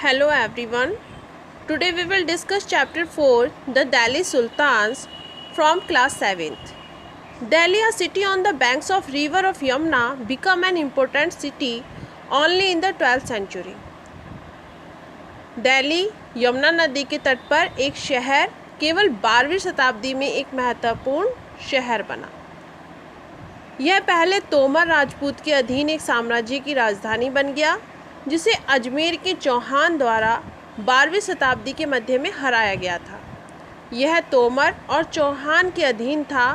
Hello everyone. Today we will discuss chapter 4, the Delhi Sultans from class 7th. Delhi, a city on the banks of river of Yamuna, became an important city only in the 12th century. Delhi Yamuna नदी के तट पर एक शहर केवल 12वीं शताब्दी में एक महत्वपूर्ण शहर बना। यह पहले तोमर राजपूत के अधीन एक साम्राज्य की राजधानी बन गया, जिसे अजमेर के चौहान द्वारा 12वीं शताब्दी के मध्य में हराया गया था। यह तोमर और चौहान के अधीन था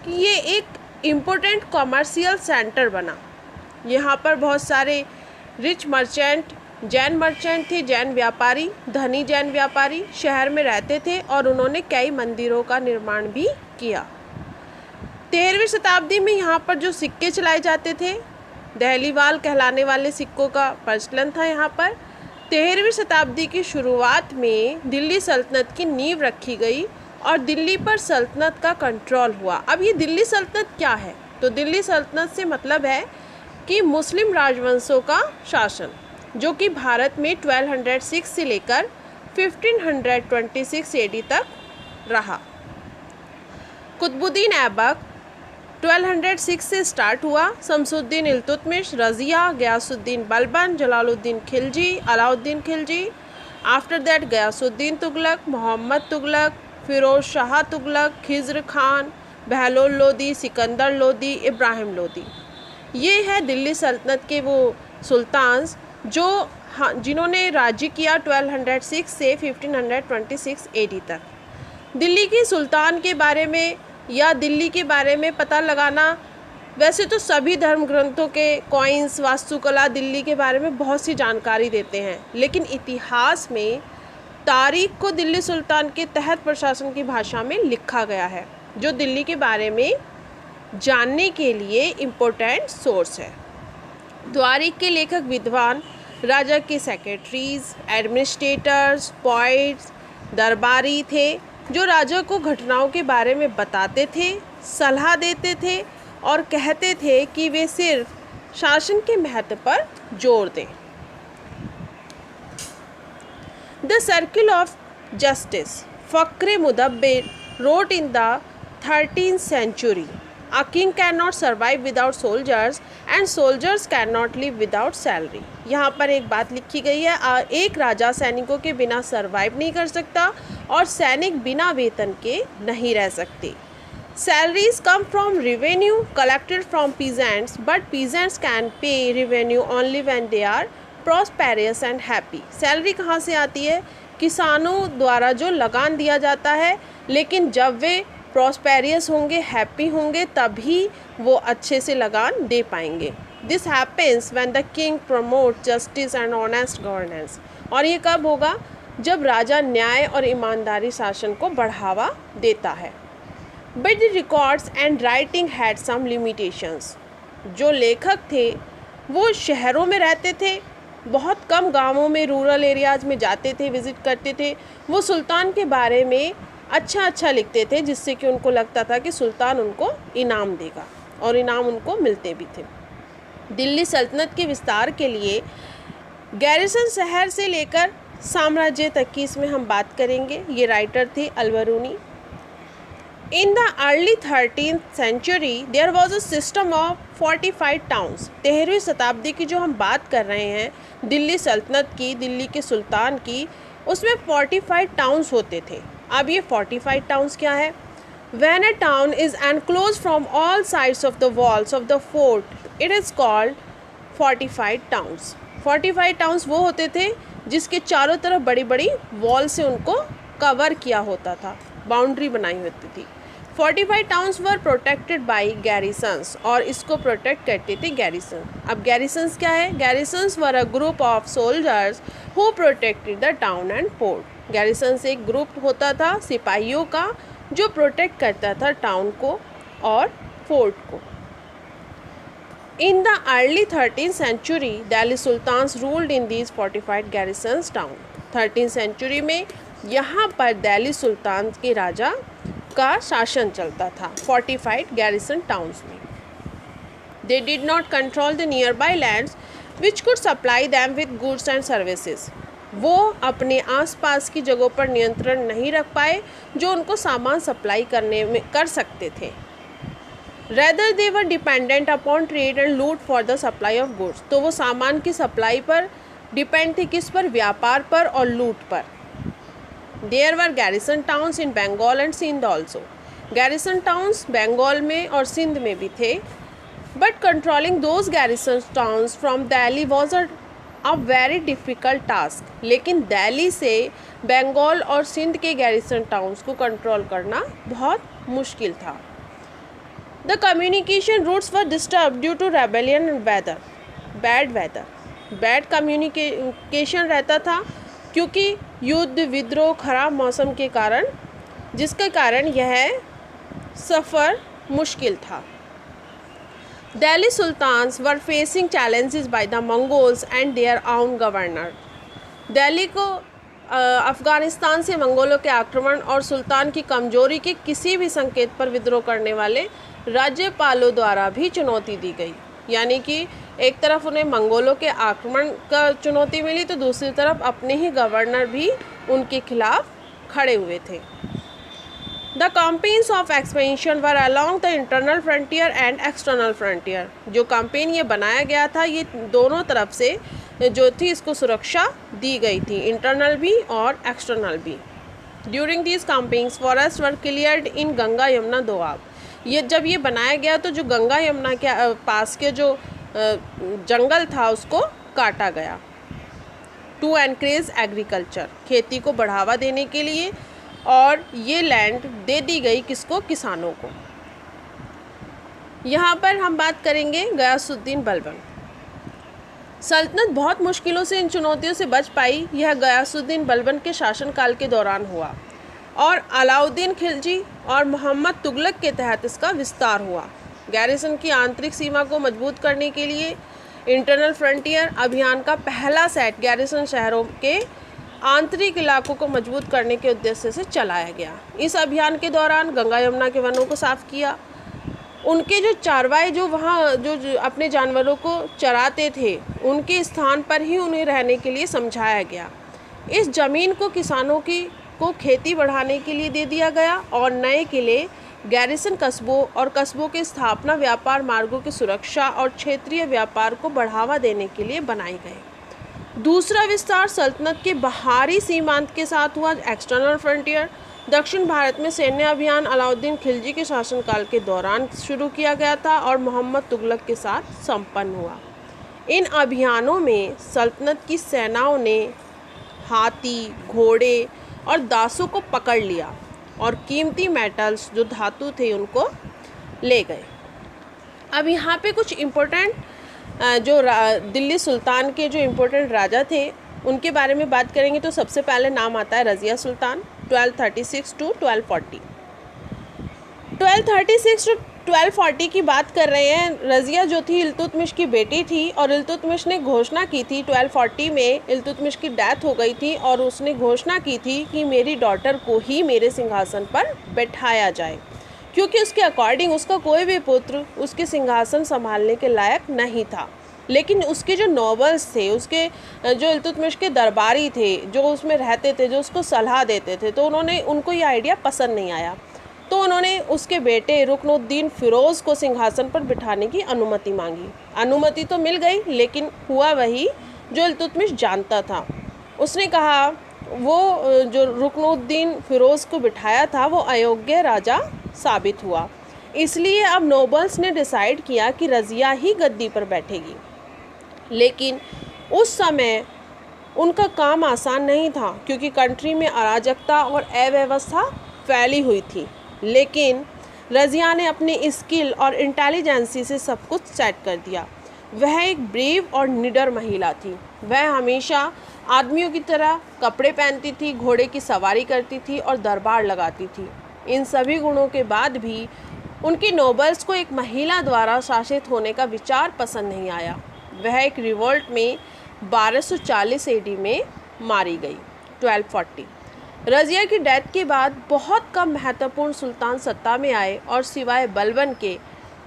कि ये एक इम्पोर्टेंट कॉमर्शियल सेंटर बना। यहाँ पर बहुत सारे रिच मर्चेंट, जैन मर्चेंट थे, जैन व्यापारी, धनी जैन व्यापारी शहर में रहते थे और उन्होंने कई मंदिरों का निर्माण भी किया। 13वीं शताब्दी में यहाँ पर जो सिक्के चलाए जाते थे, दहलीवाल कहलाने वाले सिक्कों का प्रचलन था। यहाँ पर 13वीं शताब्दी की शुरुआत में दिल्ली सल्तनत की नींव रखी गई और दिल्ली पर सल्तनत का कंट्रोल हुआ। अब ये दिल्ली सल्तनत क्या है? तो दिल्ली सल्तनत से मतलब है कि मुस्लिम राजवंशों का शासन, जो कि भारत में 1206 से लेकर 1526 AD तक रहा। कुतुबुद्दीन ऐबक 1206 से स्टार्ट हुआ। Shamsuddin Iltutmish, Razia, Ghiyasuddin Balban, Jalaluddin Khilji, Alauddin Khilji, after that Ghiyasuddin Tughlaq, Mohammad Tughlaq, Firoz Shah Tughlaq, Khizr Khan, Bahlol Lodi, Sikandar Lodi, Ibrahim Lodi. ये है दिल्ली सल्तनत के वो सुल्तान्स जिन्होंने राज्य किया 1206 से 1526 AD तक। दिल्ली के सुल्तान के बारे में या दिल्ली के बारे में पता लगाना, वैसे तो सभी धर्म ग्रंथों के कॉइन्स, वास्तुकला दिल्ली के बारे में बहुत सी जानकारी देते हैं, लेकिन इतिहास में तारीख को दिल्ली सुल्तान के तहत प्रशासन की भाषा में लिखा गया है, जो दिल्ली के बारे में जानने के लिए इम्पोर्टेंट सोर्स है। द्वारिक के लेखक विद्वान, राजा के सेक्रेटरीज, एडमिनिस्ट्रेटर्स, पोइट्स, दरबारी थे, जो राजा को घटनाओं के बारे में बताते थे, सलाह देते थे और कहते थे कि वे सिर्फ शासन के महत्व पर जोर दें। The circle of justice Fakhre Mudabbir wrote in the 13th century, A king cannot survive without soldiers and soldiers cannot live without salary। यहाँ पर एक बात लिखी गई है, एक राजा सैनिकों के बिना सरवाइव नहीं कर सकता और सैनिक बिना वेतन के नहीं रह सकते। Salaries come from revenue collected from peasants, but peasants can pay revenue only when they are prosperous and happy। Salary कहाँ से आती है? किसानों द्वारा जो लगान दिया जाता है, लेकिन जब वे प्रॉस्पेरियस होंगे, हैप्पी होंगे, तभी वो अच्छे से लगान दे पाएंगे। This happens when the king promote justice and honest governance. और ये कब होगा? जब राजा न्याय और ईमानदारी शासन को बढ़ावा देता है। But the records and writing had some limitations. जो लेखक थे वो शहरों में रहते थे, बहुत कम गाँवों में, रूरल एरियाज़ में जाते थे, विज़िट करते थे। वो सुल्तान के बारे में अच्छा लिखते थे, जिससे कि उनको लगता था कि सुल्तान उनको इनाम देगा, और इनाम उनको मिलते भी थे। दिल्ली सल्तनत के विस्तार के लिए गैरिसन शहर से लेकर साम्राज्य तक की इसमें हम बात करेंगे। ये राइटर थे Alberuni. In the early 13th century there was a system of 45 towns. 13वीं शताब्दी की जो हम बात कर रहे हैं दिल्ली सल्तनत की, दिल्ली के सुल्तान की, उसमें 45 टाउन्स होते थे। अब ये 45 टाउन्स क्या है? When a town is enclosed from all sides of the walls of the fort, it is called 45 towns। 45 towns वो होते थे जिसके चारों तरफ बड़ी बड़ी वॉल से उनको कवर किया होता था, बाउंड्री बनाई होती थी। 45 टाउन्स वर प्रोटेक्टेड बाई गैरिसन्स, और इसको प्रोटेक्ट करते थे गैरिसन। अब गैरिसन्स क्या है? Garrisons were a group of soldiers who protected the town and fort. Garrisons एक ग्रुप होता था सिपाहियों का जो प्रोटेक्ट करता था टाउन को और फोर्ट को। In the early 13th century Delhi sultans ruled in these 45 garrisons town. 13th century में यहाँ पर दिल्ली सुल्तान के राजा का शासन चलता था 45 गैरिसन टाउन्स में। They did not control the near by lands which could supply them with goods and services. वो अपने आसपास की जगहों पर नियंत्रण नहीं रख पाए जो उनको सामान सप्लाई करने में कर सकते थे। Rather they were dependent upon trade and loot for the supply of goods, तो वो सामान की सप्लाई पर डिपेंड थे, किस पर? व्यापार पर और लूट पर। There were garrison towns in Bengal and Sindh also, garrison towns Bengal में और सिंध में भी थे। But controlling those garrison towns from Delhi was a very difficult task, लेकिन दिल्ली से बंगाल और सिंध के गैरिसन टाउन्स को कंट्रोल करना बहुत मुश्किल था। The communication routes were disturb due to rebellion and bad weather, bad communication रहता था क्योंकि युद्ध, विद्रोह, खराब मौसम के कारण, जिसके कारण यह सफ़र मुश्किल था। Delhi sultans were facing challenges by the Mongols and their own governor, Delhi को अफ़गानिस्तान से मंगोलों के आक्रमण और सुल्तान की कमजोरी के किसी भी संकेत पर विद्रोह करने वाले राज्यपालों द्वारा भी चुनौती दी गई। यानी कि एक तरफ उन्हें मंगोलों के आक्रमण का चुनौती मिली, तो दूसरी तरफ अपने ही गवर्नर भी उनके खिलाफ खड़े हुए थे। The campaigns of expansion were along the internal frontier and external frontier, जो कैंपेन ये बनाया गया था ये दोनों तरफ से जो थी इसको सुरक्षा दी गई थी, इंटरनल भी और एक्सटर्नल भी। During these campaigns forest were cleared इन गंगा यमुना दोआब, ये जब ये बनाया गया तो जो गंगा यमुना के पास के जो जंगल था उसको काटा गया। टू एनकरेज एग्रीकल्चर, खेती को बढ़ावा देने के लिए, और ये लैंड दे दी गई किसको? किसानों को। यहाँ पर हम बात करेंगे गयासुद्दीन बलबन। सल्तनत बहुत मुश्किलों से इन चुनौतियों से बच पाई, यह गयासुद्दीन बलबन के शासनकाल के दौरान हुआ और अलाउद्दीन खिलजी और मोहम्मद तुगलक के तहत इसका विस्तार हुआ। गैरिसन की आंतरिक सीमा को मजबूत करने के लिए इंटरनल फ्रंटियर अभियान का पहला सेट गैरिसन शहरों के आंतरिक इलाकों को मजबूत करने के उद्देश्य से चलाया गया। इस अभियान के दौरान गंगा यमुना के वनों को साफ किया, उनके जो चारवाए जो वहाँ जो अपने जानवरों को चराते थे उनके स्थान पर ही उन्हें रहने के लिए समझाया गया। इस ज़मीन को किसानों को खेती बढ़ाने के लिए दे दिया गया और नए किले, गैरिसन कस्बों और कस्बों की स्थापना व्यापार मार्गों की सुरक्षा और क्षेत्रीय व्यापार को बढ़ावा देने के लिए बनाए गए। दूसरा विस्तार सल्तनत के बाहरी सीमांत के साथ हुआ, एक्सटर्नल फ्रंटियर। दक्षिण भारत में सैन्य अभियान अलाउद्दीन खिलजी के शासनकाल के दौरान शुरू किया गया था और मोहम्मद तुगलक के साथ संपन्न हुआ। इन अभियानों में सल्तनत की सेनाओं ने हाथी, घोड़े और दासों को पकड़ लिया और कीमती मेटल्स जो धातु थे उनको ले गए। अब यहाँ पे कुछ इम्पोर्टेंट जो दिल्ली सुल्तान के जो इम्पोर्टेंट राजा थे उनके बारे में बात करेंगे तो सबसे पहले नाम आता है रज़िया सुल्तान 1236 टू 1240। 1236 टू 1240 की बात कर रहे हैं। रज़िया जो थी इल्तुतमिश की बेटी थी और इल्तुतमिश ने घोषणा की थी 1240 में इल्तुतमिश की डेथ हो गई थी और उसने घोषणा की थी कि मेरी डॉटर को ही मेरे सिंहासन पर बैठाया जाए, क्योंकि उसके अकॉर्डिंग उसका कोई भी पुत्र उसके सिंहासन संभालने के लायक नहीं था। लेकिन उसके जो नॉबल्स थे, उसके जो इल्तुतमिश के दरबारी थे, जो उसमें रहते थे, जो उसको सलाह देते थे, तो उनको ये आइडिया पसंद नहीं आया। तो उन्होंने उसके बेटे रुकनुद्दीन फ़िरोज़ को सिंहासन पर बिठाने की अनुमति मांगी। अनुमति तो मिल गई, लेकिन हुआ वही जो इल्तुतमिश जानता था। उसने कहा वो जो रुकनुद्दीन फ़िरोज़ को बिठाया था वो अयोग्य राजा साबित हुआ, इसलिए अब नोबल्स ने डिसाइड किया कि रज़िया ही गद्दी पर बैठेगी। लेकिन उस समय उनका काम आसान नहीं था, क्योंकि कंट्री में अराजकता और अव्यवस्था फैली हुई थी। लेकिन रज़िया ने अपनी स्किल और इंटेलिजेंसी से सब कुछ सेट कर दिया। वह एक ब्रेव और निडर महिला थी। वह हमेशा आदमियों की तरह कपड़े पहनती थी, घोड़े की सवारी करती थी और दरबार लगाती थी। इन सभी गुणों के बाद भी उनकी नोबल्स को एक महिला द्वारा शासित होने का विचार पसंद नहीं आया। वह एक रिवोल्ट में 1240 AD में मारी गई 1240। रज़िया की डेथ के बाद बहुत कम महत्वपूर्ण सुल्तान सत्ता में आए और सिवाय बलबन के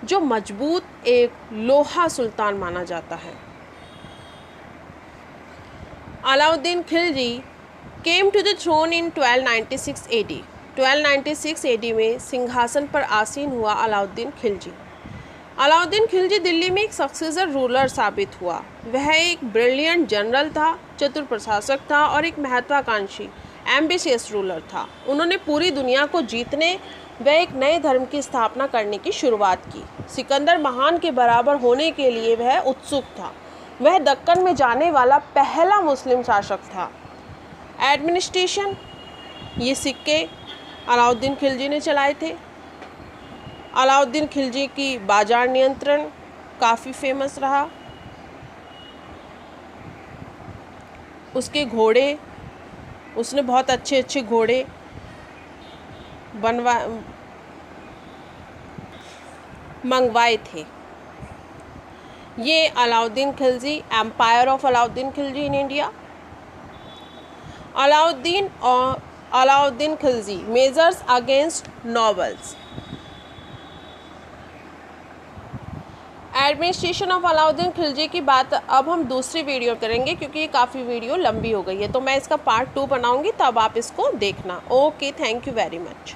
जो मजबूत एक लोहा सुल्तान माना जाता है। Alauddin Khilji came to the throne in 1296 AD. 1296 AD में सिंहासन पर आसीन हुआ अलाउद्दीन खिलजी। अलाउद्दीन खिलजी दिल्ली में एक सक्सेसर रूलर साबित हुआ। वह एक ब्रिलियंट जनरल था, चतुर प्रशासक था और एक महत्वाकांक्षी एम्बिशियस रूलर था। उन्होंने पूरी दुनिया को जीतने व एक नए धर्म की स्थापना करने की शुरुआत की। सिकंदर महान के बराबर होने के लिए वह उत्सुक था। वह दक्कन में जाने वाला पहला मुस्लिम शासक था। एडमिनिस्ट्रेशन, ये सिक्के अलाउद्दीन खिलजी ने चलाए थे। अलाउद्दीन खिलजी की बाजार नियंत्रण काफ़ी फेमस रहा। उसके घोड़े, उसने बहुत अच्छे अच्छे घोड़े मंगवाए थे। ये Alauddin Khilji, empire of Alauddin Khilji in India. Alauddin Khilji measures against nobles. Administration of Alauddin Khilji की बात अब हम दूसरी वीडियो करेंगे, क्योंकि ये काफ़ी वीडियो लंबी हो गई है। तो मैं इसका पार्ट 2 बनाऊंगी, तब आप इसको देखना। Okay, thank you very much.